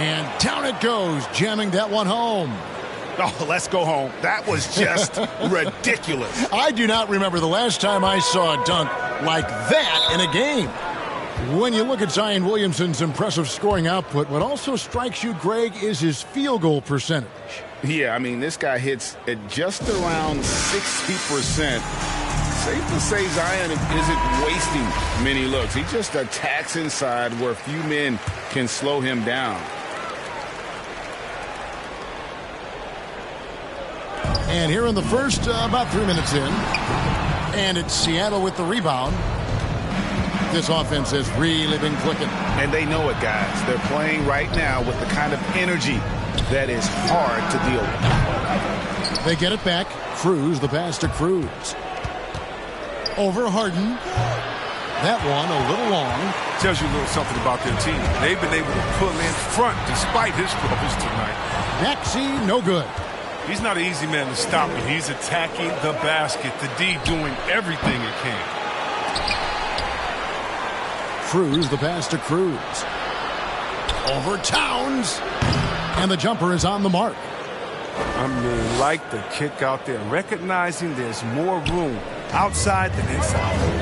And down it goes, jamming that one home. Oh, let's go home. That was just ridiculous. I do not remember the last time I saw a dunk like that in a game. When you look at Zion Williamson's impressive scoring output, what also strikes you, Greg, is his field goal percentage. Yeah, I mean, this guy hits at just around 60%. Safe to say Zion isn't wasting many looks. He just attacks inside where few men can slow him down. And here in the first, about 3 minutes in, and it's Seattle with the rebound. This offense has really been clicking. And they know it, guys. They're playing right now with the kind of energy that is hard to deal with. They get it back. Cruz, the pass to Cruz. Over Harden. That one a little long. Tells you a little something about their team. They've been able to pull in front despite his troubles tonight. Maxey, no good. He's not an easy man to stop, but he's attacking the basket. The D doing everything it can. Cruz, the pass to Cruz. Over Towns. And the jumper is on the mark. I mean, like the kick out there, recognizing there's more room outside than inside.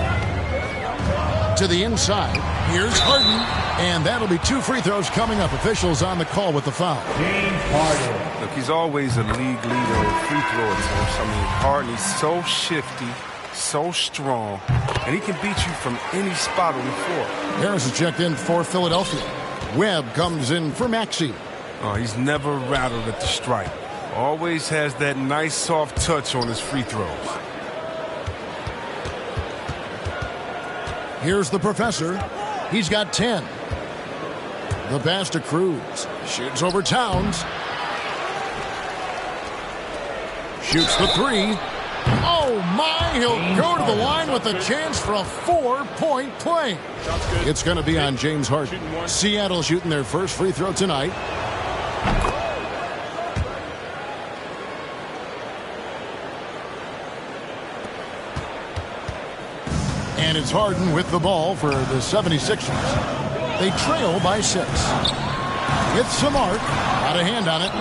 To the inside. Here's Harden. And that'll be 2 free throws coming up. Officials on the call with the foul. James Harden. Look, he's always a league leader in free throw attempts. I mean, Harden, he's so shifty, so strong, and he can beat you from any spot on the floor. Harris is checked in for Philadelphia. Webb comes in for Maxey. Oh, he's never rattled at the stripe. Always has that nice soft touch on his free throws. Here's the professor. He's got 10. The pass to Cruz. Shoots over Towns. Shoots the 3. Oh, my. He'll go to the line with a chance for a 4-point play. It's going to be on James Harden. Seattle shooting their first free throw tonight. And it's Harden with the ball for the 76ers. They trail by 6. It's Samart. Got a hand on it.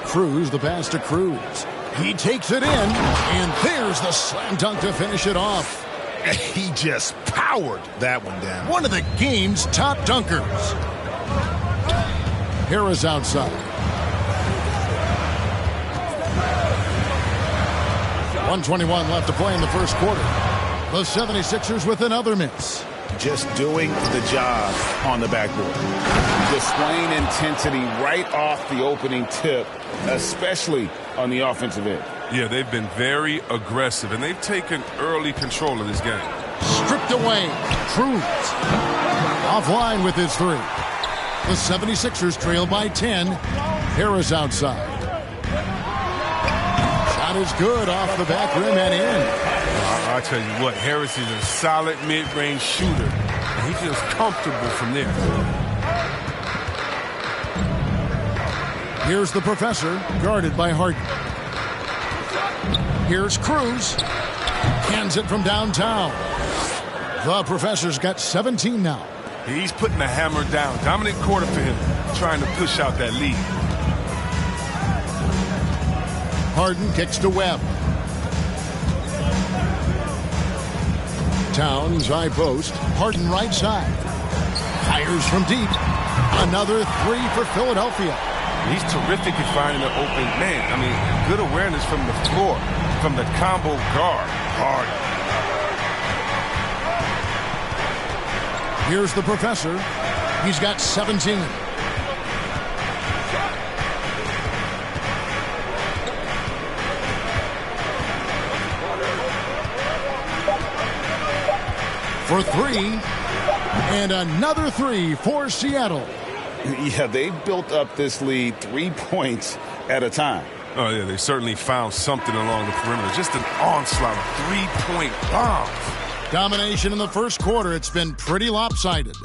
Cruz, the pass to Cruz. He takes it in, and there's the slam dunk to finish it off. He just powered that one down. One of the game's top dunkers. Harris outside. 1:21 left to play in the first quarter. The 76ers with another miss. Just doing the job on the backboard. Displaying intensity right off the opening tip, especially on the offensive end. Yeah, they've been very aggressive, and they've taken early control of this game. Stripped away. Cruz. Offline with his 3. The 76ers trail by 10. Harris outside. Shot is good off the back rim and in. I'll tell you what, Harris is a solid mid-range shooter, and he feels comfortable from there. Here's the professor, guarded by Harden. Here's Cruz. Hands it from downtown. The professor's got 17 now. He's putting the hammer down. Dominant quarter for him, trying to push out that lead. Harden kicks to Webb. Towns high post. Harden right side. Fires from deep. Another 3 for Philadelphia. He's terrific at finding an open man. I mean, good awareness from the floor, from the combo guard. Harden. Here's the professor. He's got 17. For 3. And another 3 for Seattle. Yeah, they've built up this lead 3 points at a time. Oh, yeah, they certainly found something along the perimeter. Just an onslaught of 3-point bombs. Domination in the first quarter. It's been pretty lopsided.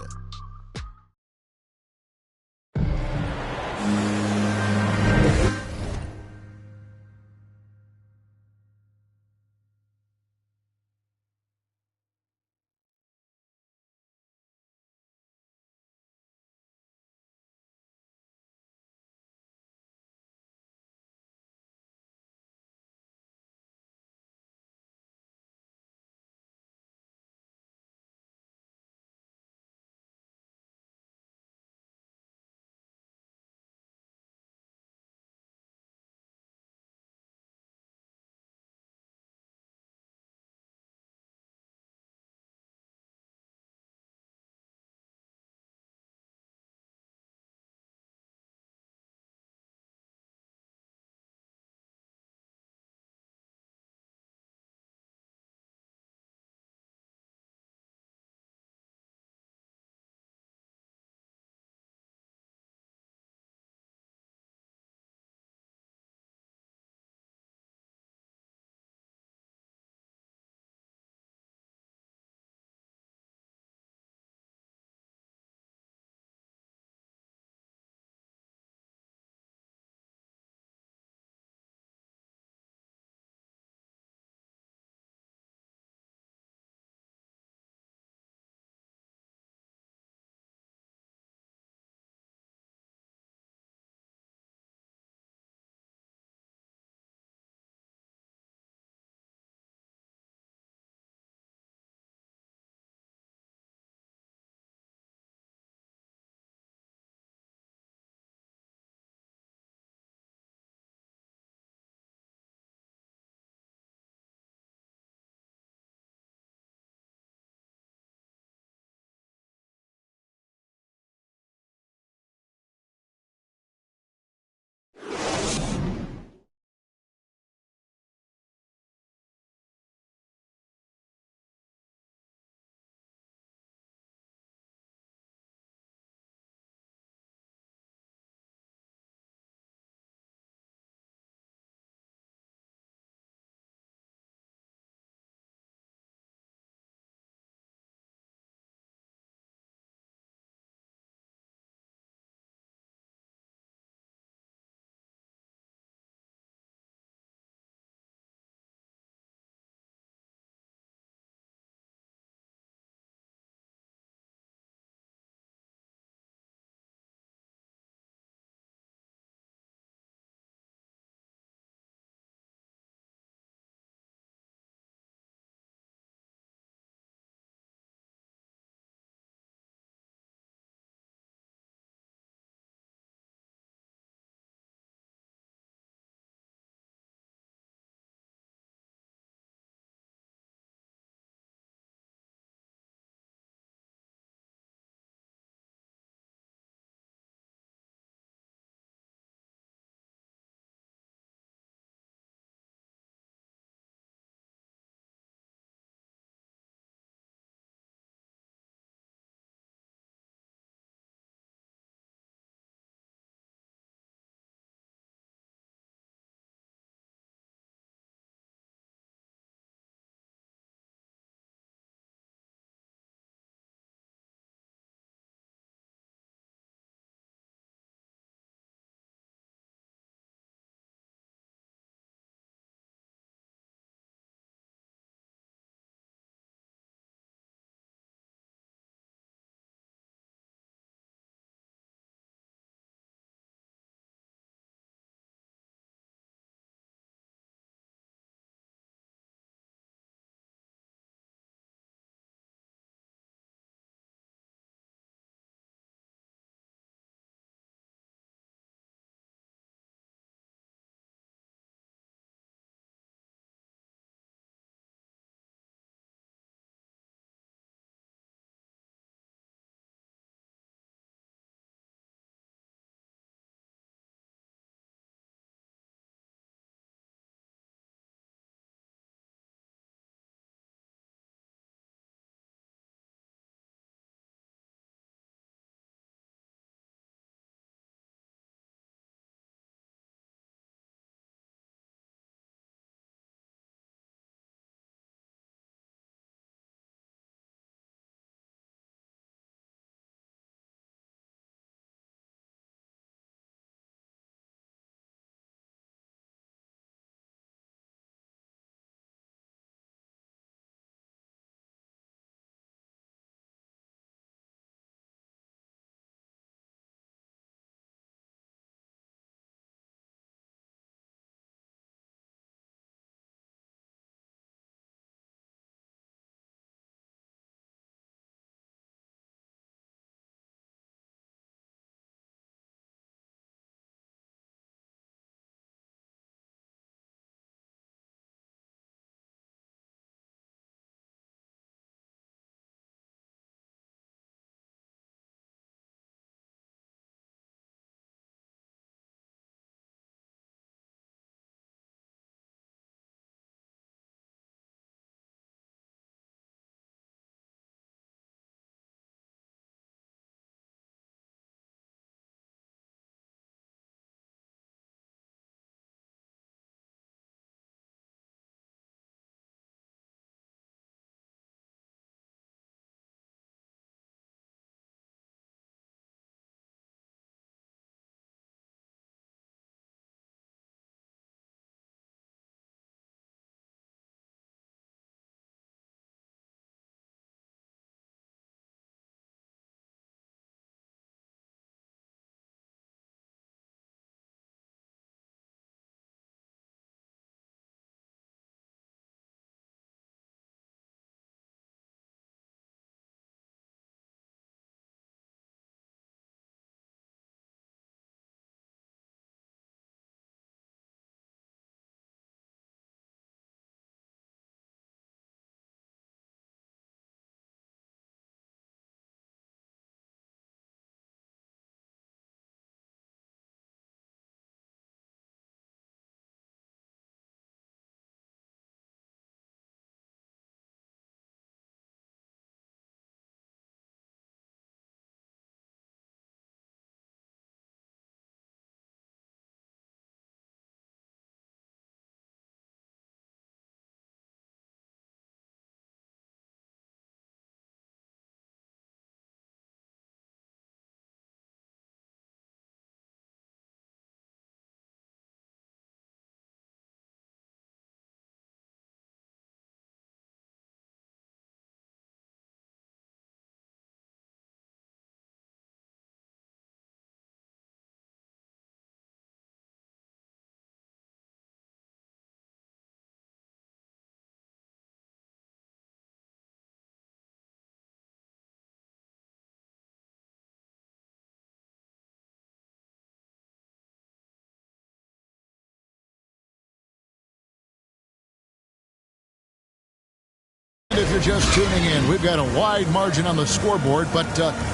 If you're just tuning in, we've got a wide margin on the scoreboard, but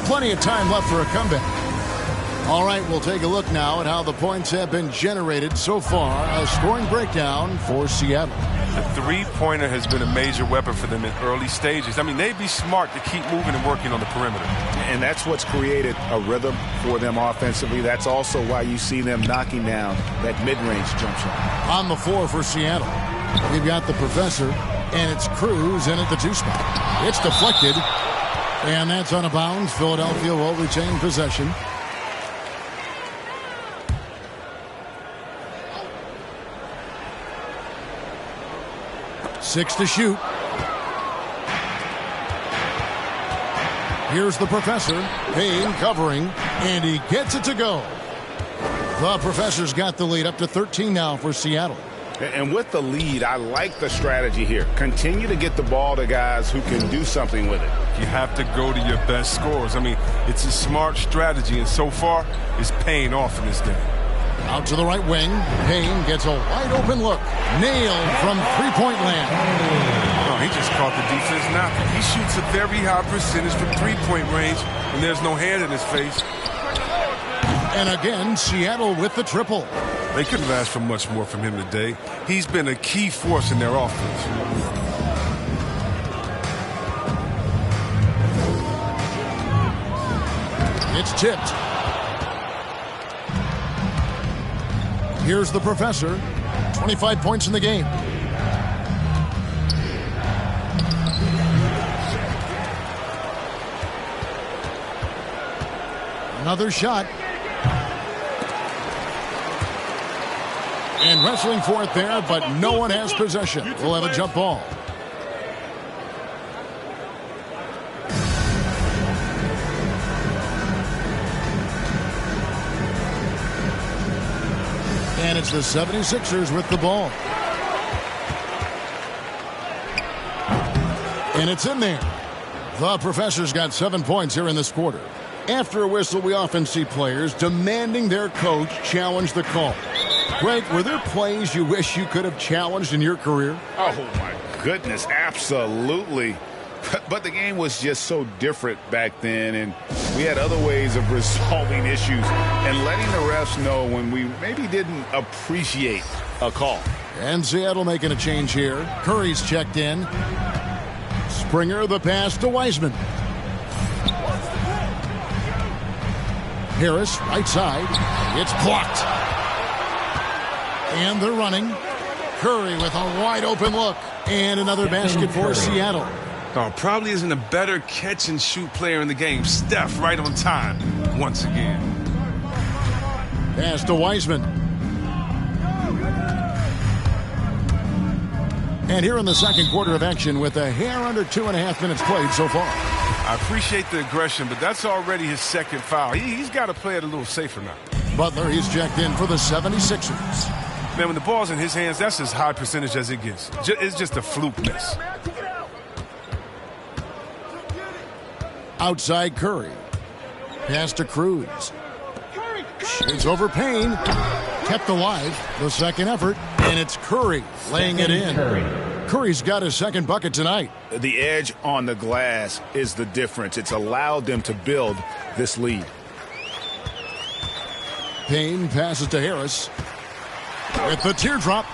plenty of time left for a comeback. All right, we'll take a look now at how the points have been generated so far. A scoring breakdown for Seattle. The three-pointer has been a major weapon for them in early stages. I mean, they'd be smart to keep moving and working on the perimeter. And that's what's created a rhythm for them offensively. That's also why you see them knocking down that mid-range jump shot. On the floor for Seattle, we've got the Professor, and it's Cruz in at the 2 spot. It's deflected, and that's out of bounds. Philadelphia will retain possession. Six to shoot. Here's the Professor. Payne covering, and he gets it to go. The Professor's got the lead up to 13 now for Seattle. And with the lead, I like the strategy here. Continue to get the ball to guys who can do something with it. You have to go to your best scorers. I mean, it's a smart strategy, and so far, it's paying off in this game. Out to the right wing. Payne gets a wide-open look. Nailed from three-point land. Oh, he just caught the defense knocking. He shoots a very high percentage from three-point range, and there's no hand in his face. And again, Seattle with the triple. They couldn't have asked for much more from him today. He's been a key force in their offense. It's tipped. Here's the Professor. 25 points in the game. Another shot. And wrestling for it there, but no one has possession. We'll have a jump ball. And it's the 76ers with the ball. And it's in there. The Professor's got 7 points here in this quarter. After a whistle, we often see players demanding their coach challenge the call. Greg, were there plays you wish you could have challenged in your career? Oh, my goodness, absolutely. But the game was just so different back then, and we had other ways of resolving issues and letting the refs know when we maybe didn't appreciate a call. And Seattle making a change here. Curry's checked in. Springer the pass to Wiseman. Harris, right side. It's blocked. And they're running. Curry with a wide open look. And another basket for Seattle. Oh, probably isn't a better catch-and-shoot player in the game. Steph right on time once again. Pass to Wiseman. And here in the second quarter of action with a hair under 2.5 minutes played so far. I appreciate the aggression, but that's already his second foul. He's got to play it a little safer now. Butler, he's checked in for the 76ers. Man, when the ball's in his hands, that's as high percentage as it gets. It's just a fluke miss. Outside Curry. Pass to Cruz. Shoots over Payne. Kept alive. The second effort. And it's Curry laying it in. Curry's got his second bucket tonight. The edge on the glass is the difference. It's allowed them to build this lead. Payne passes to Harris. With the teardrop.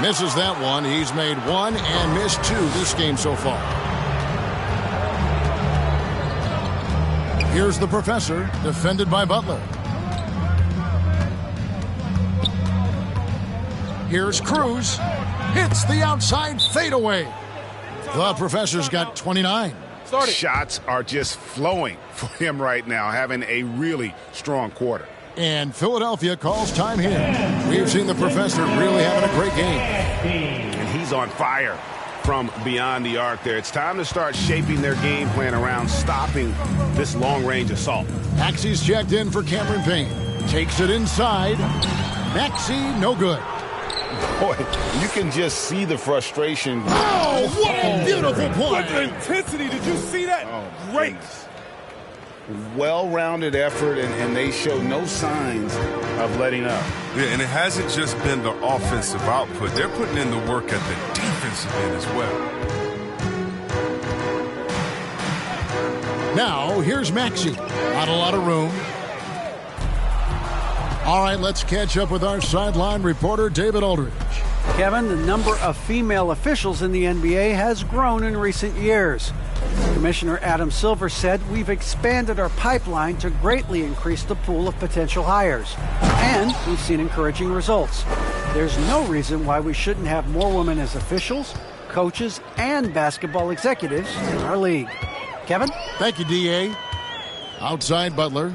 Misses that one. He's made one and missed two this game so far. Here's the Professor, defended by Butler. Here's Cruz. Hits the outside fadeaway. The Professor's got 29. Shots are just flowing for him right now, having a really strong quarter. And Philadelphia calls time here. We've seen the Professor really having a great game. And he's on fire from beyond the arc there. It's time to start shaping their game plan around stopping this long-range assault. Maxi's checked in for Cameron Payne. Takes it inside. Maxi, no good. Boy, you can just see the frustration. Oh, what a beautiful play. What intensity. Did you see that? Oh, great. Well-rounded effort, and they show no signs of letting up. Yeah, and it hasn't just been the offensive output. They're putting in the work at the defensive end as well. Now, here's Maxey. Not a lot of room. All right, let's catch up with our sideline reporter, David Aldridge. Kevin, the number of female officials in the NBA has grown in recent years. Commissioner Adam Silver said, "We've expanded our pipeline to greatly increase the pool of potential hires, and we've seen encouraging results. There's no reason why we shouldn't have more women as officials, coaches, and basketball executives in our league." Kevin? Thank you, D.A. Outside Butler.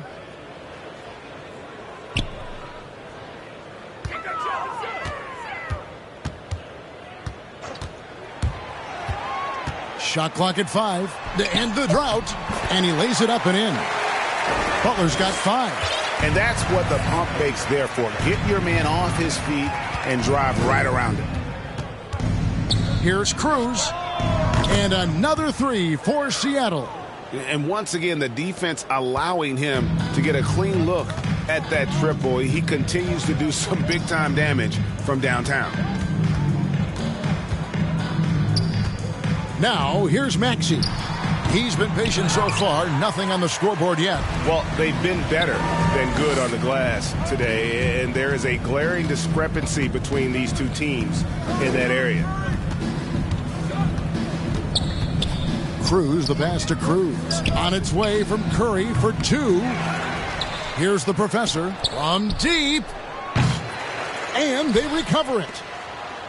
Shot clock at 5 to end the drought, and he lays it up and in. Butler's got 5. And that's what the pump fake's there for. Get your man off his feet and drive right around him. Here's Cruz. And another 3 for Seattle. And once again, the defense allowing him to get a clean look at that triple. He continues to do some big-time damage from downtown. Now, here's Maxey. He's been patient so far, nothing on the scoreboard yet. Well, they've been better than good on the glass today, and there is a glaring discrepancy between these two teams in that area. Cruz, the pass to Cruz. On its way from Curry for 2. Here's the professor from deep. And they recover it.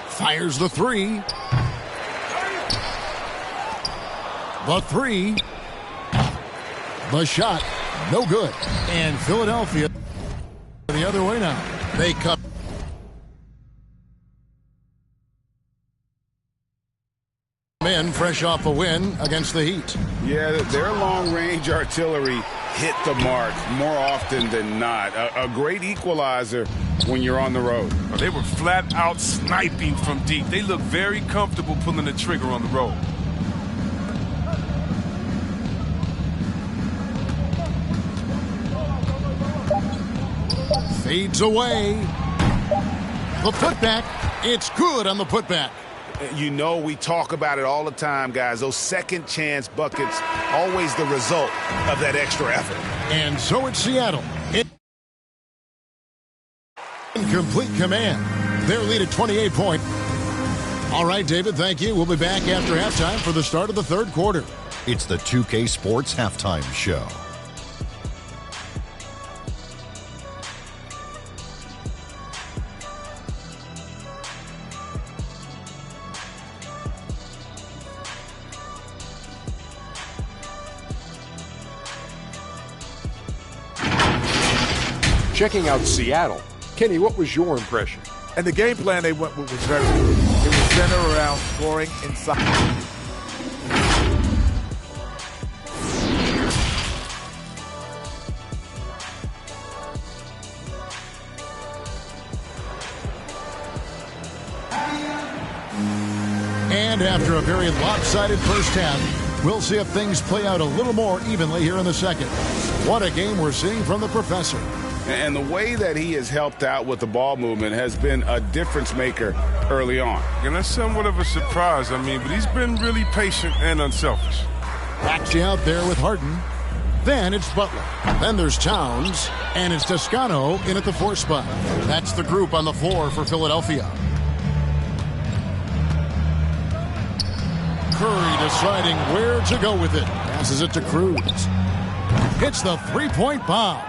Fires the 3. The 3. The shot. No good. And Philadelphia the other way now. They cut. In fresh off a win against the Heat. Yeah, their long-range artillery hit the mark more often than not. A great equalizer when you're on the road. They were flat out sniping from deep. They look very comfortable pulling the trigger on the road. Fades away. The putback. It's good on the putback. You know, we talk about it all the time, guys. Those second chance buckets, always the result of that extra effort. And so it's Seattle. In complete command. Their lead at 28 points. All right, David, thank you. We'll be back after halftime for the start of the third quarter. It's the 2K Sports Halftime Show. Checking out Seattle, Kenny, what was your impression? And the game plan they went with was very good. It was centered around scoring inside. And after a very lopsided first half, we'll see if things play out a little more evenly here in the second. What a game we're seeing from the professor. And the way that he has helped out with the ball movement has been a difference maker early on. And that's somewhat of a surprise, but he's been really patient and unselfish. Maxey out there with Harden. Then it's Butler. Then there's Towns. And it's Toscano in at the 4 spot. That's the group on the floor for Philadelphia. Curry deciding where to go with it. Passes it to Cruz. Hits the 3-point bomb.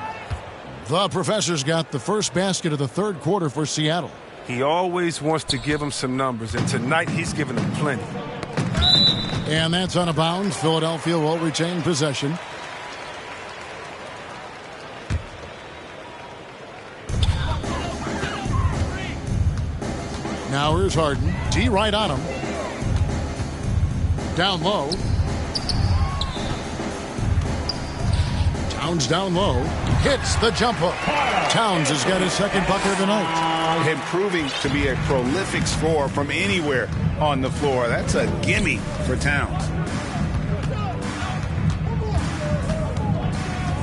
The professor's got the first basket of the third quarter for Seattle. He always wants to give him some numbers, and tonight he's given them plenty. And that's on a bounds. Philadelphia will retain possession. Now here's Harden. D right on him. Down low. Towns down low. Hits the jump hook. Towns has got his second bucket of the night. Improving to be a prolific scorer from anywhere on the floor. That's a gimme for Towns.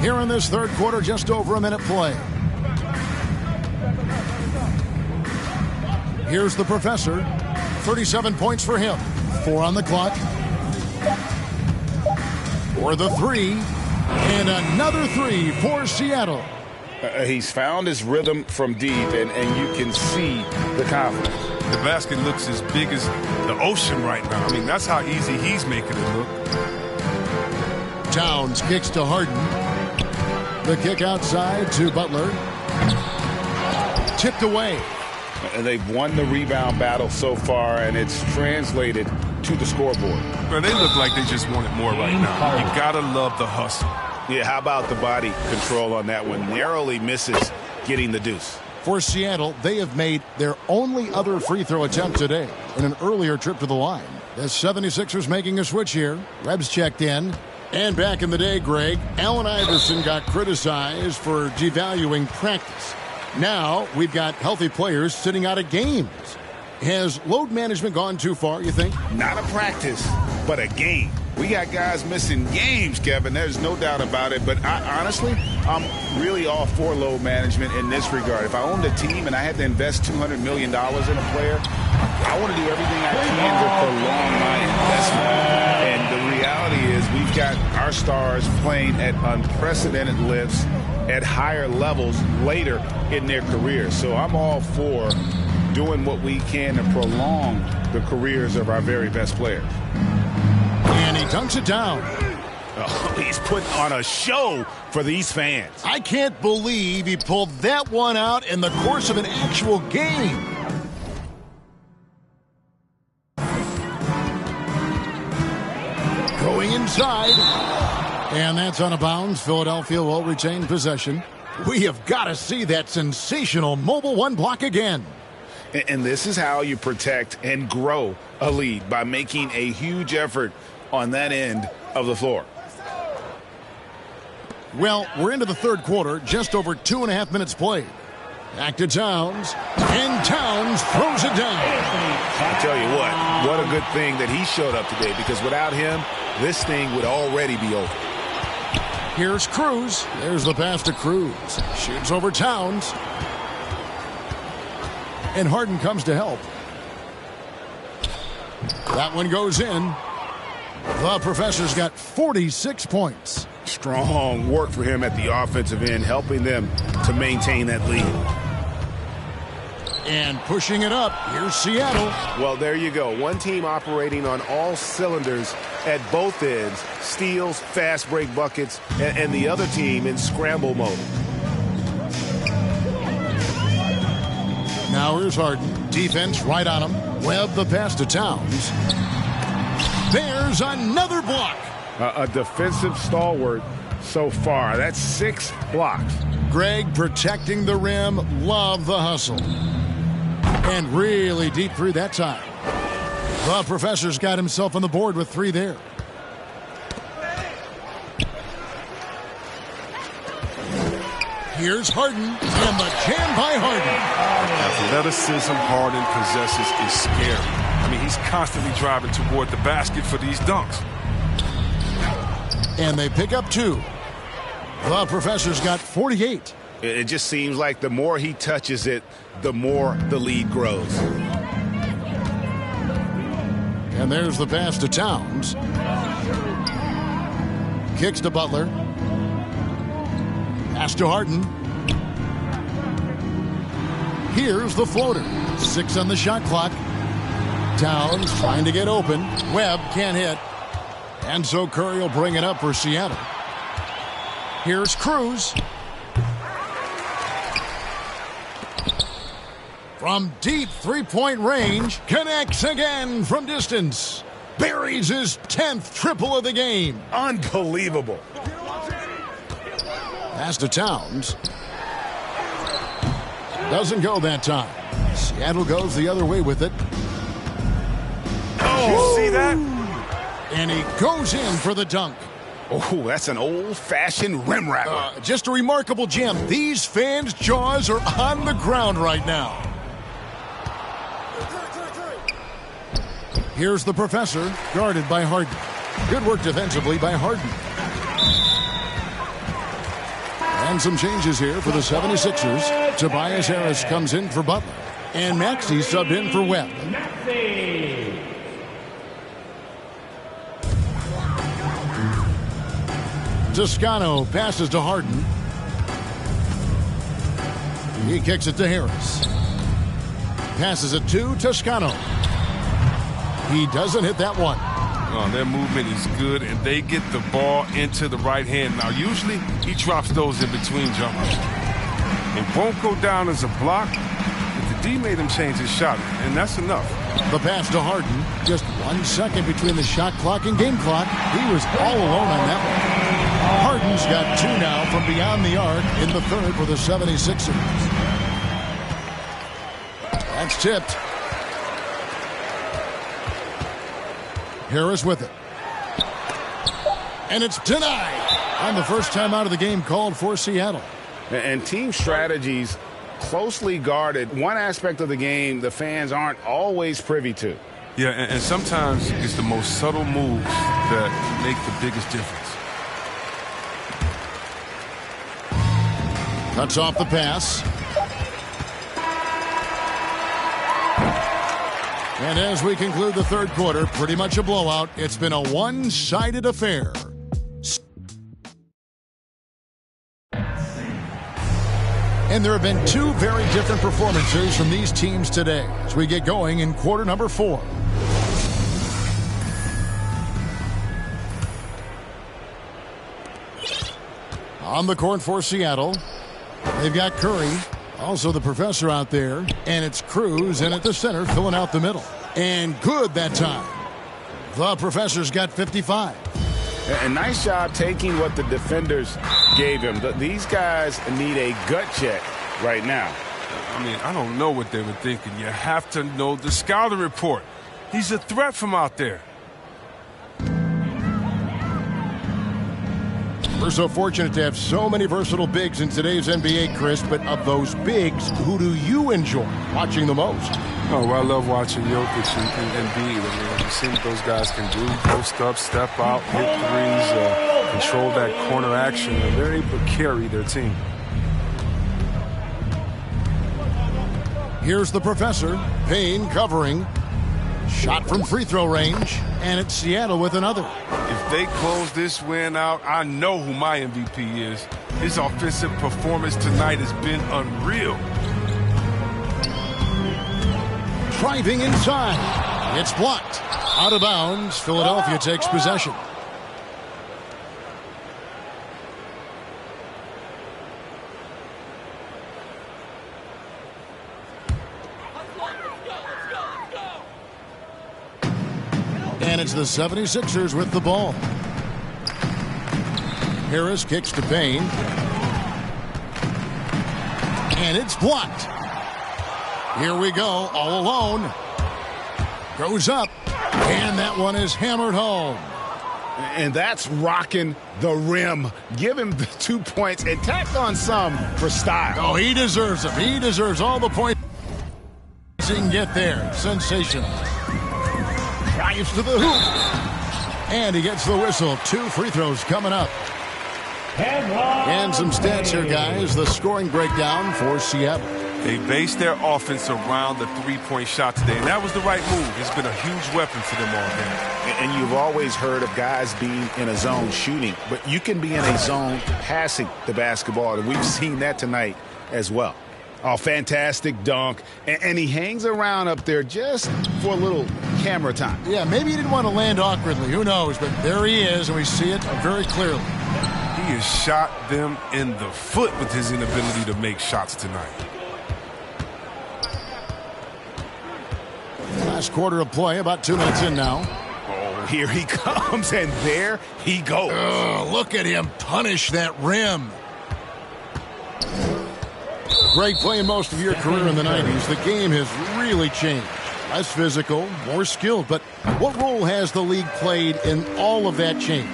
Here in this third quarter, just over a minute play. Here's the professor. 37 points for him. 4 on the clock. for the three. And another three for Seattle. He's found his rhythm from deep, and you can see the confidence. The basket looks as big as the ocean right now. I mean, that's how easy he's making it look. Towns kicks to Harden. The kick outside to Butler. Tipped away. And they've won the rebound battle so far, and it's translated to the scoreboard. Well, they look like they just want it more right now. You gotta love the hustle. Yeah, how about the body control on that one? Narrowly misses getting the deuce. For Seattle, they have made their only other free throw attempt today in an earlier trip to the line. The 76ers making a switch here. Rebs checked in. And back in the day, Greg, Allen Iverson got criticized for devaluing practice. Now we've got healthy players sitting out of games. Has load management gone too far, you think? Not a practice, but a game. We got guys missing games, Kevin. There's no doubt about it. But honestly, I'm really all for load management in this regard. If I owned a team and I had to invest $200 million in a player, I want to do everything I can to prolong my investment. And the reality is we've got our stars playing at unprecedented lifts at higher levels later in their careers. So I'm all for doing what we can to prolong the careers of our very best players. And he dunks it down. Oh, he's putting on a show for these fans. I can't believe he pulled that one out in the course of an actual game. Going inside. And that's out of bounds. Philadelphia will retain possession. We have got to see that sensational mobile one block again. And this is how you protect and grow a lead, by making a huge effort on that end of the floor. Well, we're into the third quarter, just over 2.5 minutes played. Back to Towns, and Towns throws it down. I tell you what a good thing that he showed up today, because without him, this thing would already be over. Here's Cruz. There's the pass to Cruz. Shoots over Towns. And Harden comes to help. That one goes in. The Professor's got 46 points. Strong work for him at the offensive end, helping them to maintain that lead. And pushing it up, here's Seattle. Well, there you go. One team operating on all cylinders at both ends. Steals, fast break buckets, and the other team in scramble mode. Now here's Harden. Defense right on him. Webb the pass to Towns. There's another block. A defensive stalwart so far. That's 6 blocks. Greg protecting the rim. Love the hustle. And really deep through that time. The Professor's got himself on the board with 3 there. Here's Harden, and the jam by Harden. Athleticism Harden possesses is scary. I mean, he's constantly driving toward the basket for these dunks. And they pick up 2. The Professor's got 48. It just seems like the more he touches it, the more the lead grows. And there's the pass to Towns. Kicks to Butler. Pass to Harden. Here's the floater. 6 on the shot clock. Towns trying to get open. Webb can't hit. And so Curry will bring it up for Seattle. Here's Cruz. From deep three-point range, connects again from distance. Buries his 10th triple of the game. Unbelievable. Pass to Towns. Doesn't go that time. Seattle goes the other way with it. Oh, see that? And he goes in for the dunk. Oh, that's an old-fashioned rim wrapper. Just a remarkable jam. These fans' jaws are on the ground right now. Here's the Professor, guarded by Harden. Good work defensively by Harden. And some changes here for the 76ers. Tobias Harris comes in for Butler. And Maxey subbed in for Webb. Toscano passes to Harden. He kicks it to Harris. Passes it to Toscano. He doesn't hit that one. Oh, their movement is good, and they get the ball into the right hand. Now, usually he drops those in between jumpers. It won't go down as a block, but the D made him change his shot, and that's enough. The pass to Harden. Just 1 second between the shot clock and game clock. He was all alone on that one. Harden's got 2 now from beyond the arc in the third for the 76ers. That's tipped. Harris with it. And it's denied. On the first time out of the game called for Seattle. And team strategies closely guarded. One aspect of the game the fans aren't always privy to. Yeah, and sometimes it's the most subtle moves that make the biggest difference. Cuts off the pass. And as we conclude the third quarter, pretty much a blowout. It's been a one-sided affair. And there have been 2 very different performances from these teams today as we get going in quarter number 4. On the court for Seattle, they've got Curry, also the professor out there, and it's Cruz in at the center filling out the middle. And good that time. The professor's got 55. A nice job taking what the defenders gave him. These guys need a gut check right now. I mean, I don't know what they were thinking. You have to know the scouting report. He's a threat from out there. We're so fortunate to have so many versatile bigs in today's NBA, Chris, but of those bigs, who do you enjoy watching the most? Oh, well, I love watching Jokic and Embiid. I mean, you see what those guys can do, post up, step out, hit threes, control that corner action, and they're able to carry their team. Here's the professor, Payne covering. Shot from free throw range, and it's Seattle with another. If they close this win out, I know who my MVP is. His offensive performance tonight has been unreal. Driving inside. It's blocked. Out of bounds. Philadelphia takes possession. And it's the 76ers with the ball. Harris kicks to Payne. And it's blocked. Here we go, all alone. Goes up. And that one is hammered home. And that's rocking the rim. Give him the 2 points and tack on some for style. Oh, he deserves them. He deserves all the points he can get there. Sensational. Drives to the hoop. And he gets the whistle. 2 free throws coming up. And some stats here, guys. The scoring breakdown for Seattle. They based their offense around the three-point shot today, and that was the right move. It's been a huge weapon for them all game. And you've always heard of guys being in a zone shooting, but you can be in a zone passing the basketball, and we've seen that tonight as well. Oh, fantastic dunk. And he hangs around up there just for a little camera time. Yeah, maybe he didn't want to land awkwardly. Who knows? But there he is, and we see it very clearly. He has shot them in the foot with his inability to make shots tonight. Last quarter of play, about 2 minutes in now. Oh, here he comes, and there he goes. Look at him punish that rim. Great playing most of your career in the 90s. The game has really changed. Less physical, more skilled. But what role has the league played in all of that change?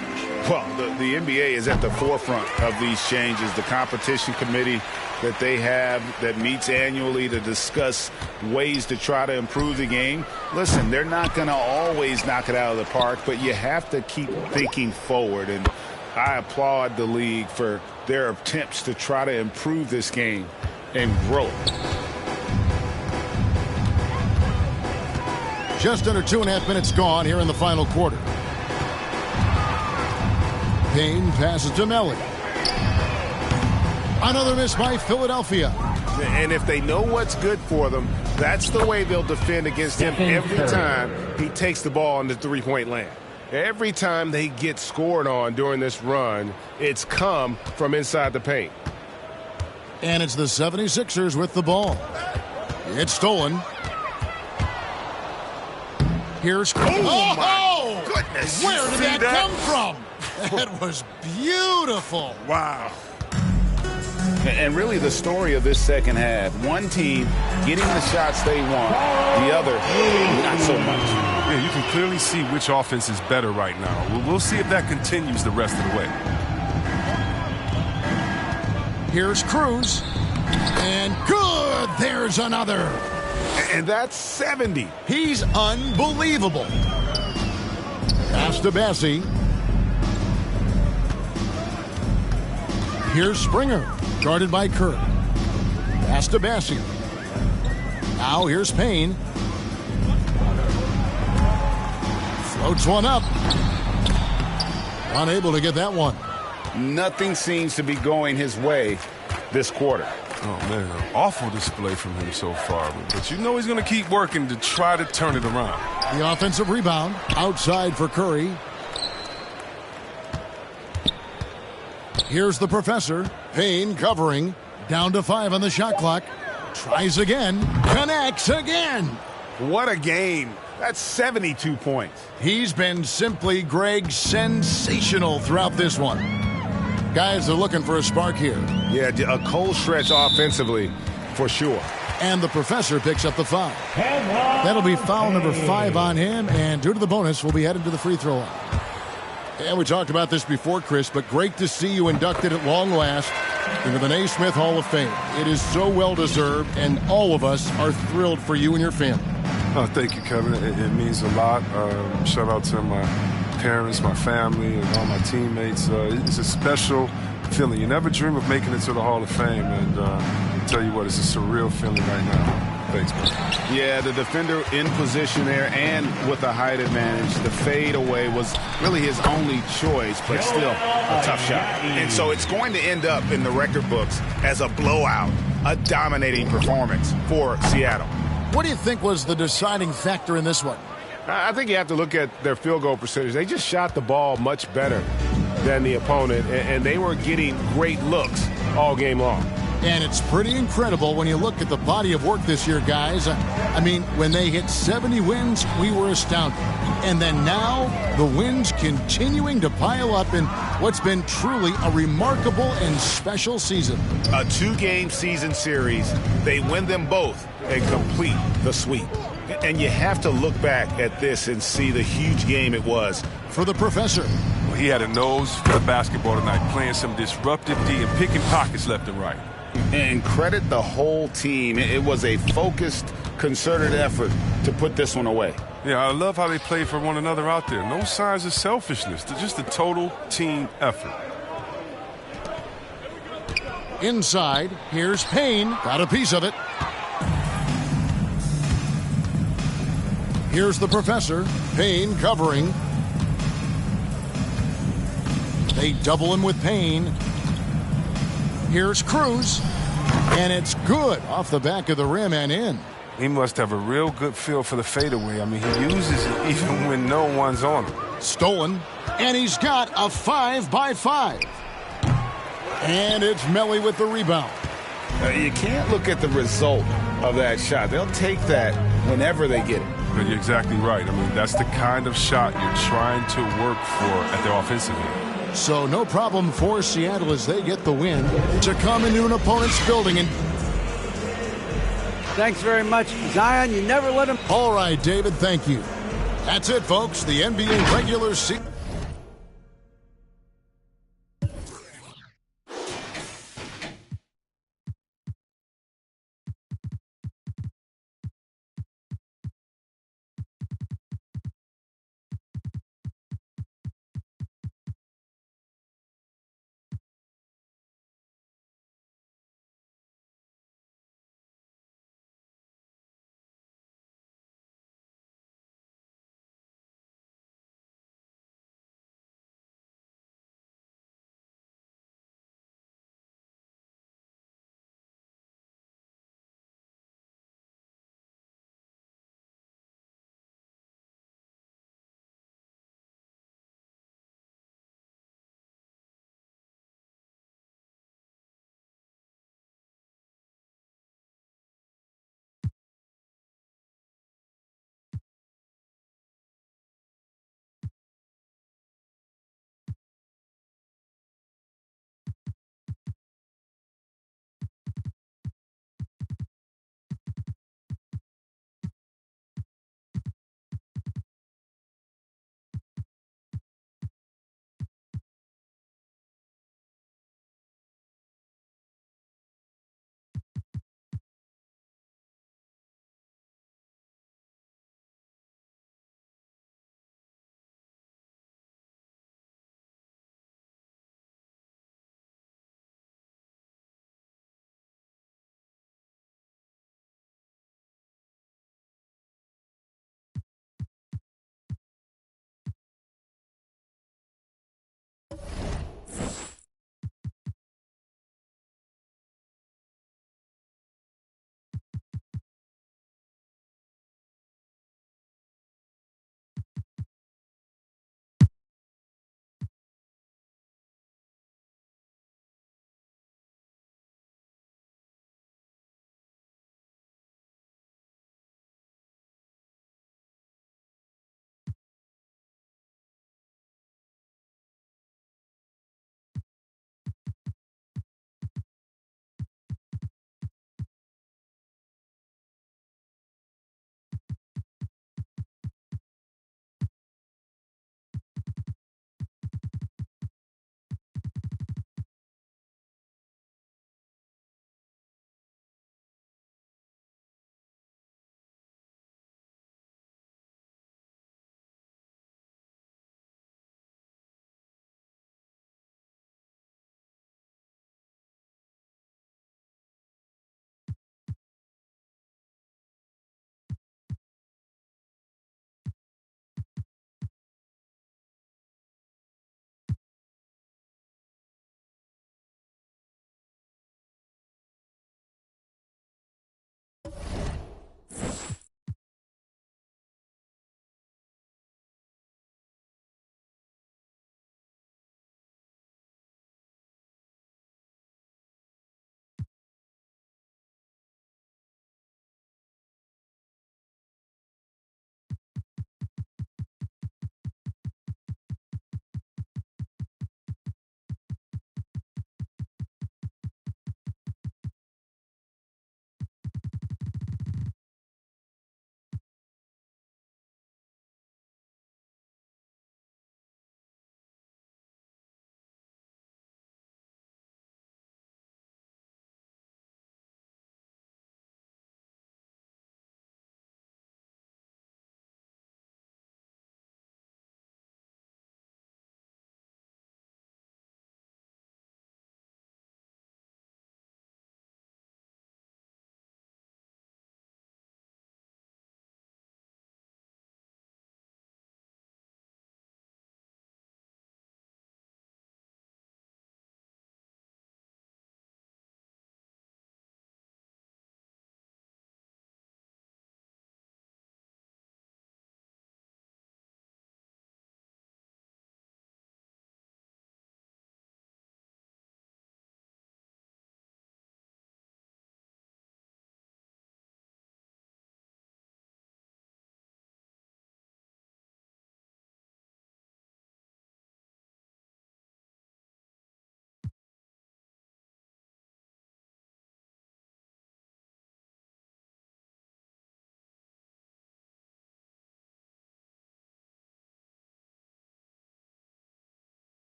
Well, the NBA is at the forefront of these changes. The competition committee that they have that meets annually to discuss ways to try to improve the game. Listen, they're not going to always knock it out of the park, but you have to keep thinking forward. And I applaud the league for their attempts to try to improve this game and grow. Just under 2.5 minutes gone here in the final quarter. Payne passes to Melly. Another miss by Philadelphia. And if they know what's good for them, that's the way they'll defend against him every time he takes the ball in the three-point land. Every time they get scored on during this run, it's come from inside the paint. And it's the 76ers with the ball. It's stolen. Here's... Oh, my goodness. Where did that come from? That was beautiful. Wow. And really the story of this second half, one team getting the shots they want, the other not so much. Yeah, you can clearly see which offense is better right now. We'll see if that continues the rest of the way. Here's Cruz. And good! There's another. And that's 70. He's unbelievable. Pass to Bassie. Here's Springer, guarded by Kerr. Pass to Bassie. Now here's Payne. Floats one up. Unable to get that one. Nothing seems to be going his way this quarter. Oh, man, an awful display from him so far. But you know he's going to keep working to try to turn it around. The offensive rebound outside for Curry. Here's the professor. Payne covering. Down to 5 on the shot clock. Tries again. Connects again. What a game. That's 72 points. He's been simply, Greg, sensational throughout this one. Guys are looking for a spark here. Yeah, a cold stretch offensively, for sure. And the professor picks up the foul. That'll be foul number 5 on him, and due to the bonus, we'll be headed to the free throw line. And we talked about this before, Chris, but great to see you inducted at long last into the Naismith Hall of Fame. It is so well-deserved, and all of us are thrilled for you and your family. Oh, thank you, Kevin. It means a lot. Shout out to my parents, my family, and all my teammates. It's a special feeling. You never dream of making it to the Hall of Fame, and I'll tell you what, it's a surreal feeling right now. Thanks, man. Yeah, the defender in position there and with a height advantage. The fade away was really his only choice, but still a tough shot. And so it's going to end up in the record books as a blowout, a dominating performance for Seattle. What do you think was the deciding factor in this one? I think you have to look at their field goal percentage. They just shot the ball much better than the opponent, and they were getting great looks all game long. And it's pretty incredible when you look at the body of work this year, guys. I mean, when they hit 70 wins, we were astounded. And then now, the wins continuing to pile up in what's been truly a remarkable and special season. A 2-game season series. They win them both and complete the sweep. And you have to look back at this and see the huge game it was. For the professor. Well, he had a nose for the basketball tonight, playing some disruptive D and picking pockets left and right. And credit the whole team. It was a focused, concerted effort to put this one away. Yeah, I love how they play for one another out there. No signs of selfishness. They're just a total team effort. Inside, here's Payne. Got a piece of it. Here's the professor. Payne covering. They double him with Payne. Here's Cruz. And it's good off the back of the rim and in. He must have a real good feel for the fadeaway. I mean, he uses it even when no one's on him. Stolen. And he's got a 5-by-5. And it's Melly with the rebound. You can't look at the result of that shot. They'll take that whenever they get it. But you're exactly right. I mean, that's the kind of shot you're trying to work for at the offensive end. So no problem for Seattle as they get the win to come into an opponent's building. And thanks very much, Zion. You never let him. All right, David, thank you. That's it, folks. The NBA regular season.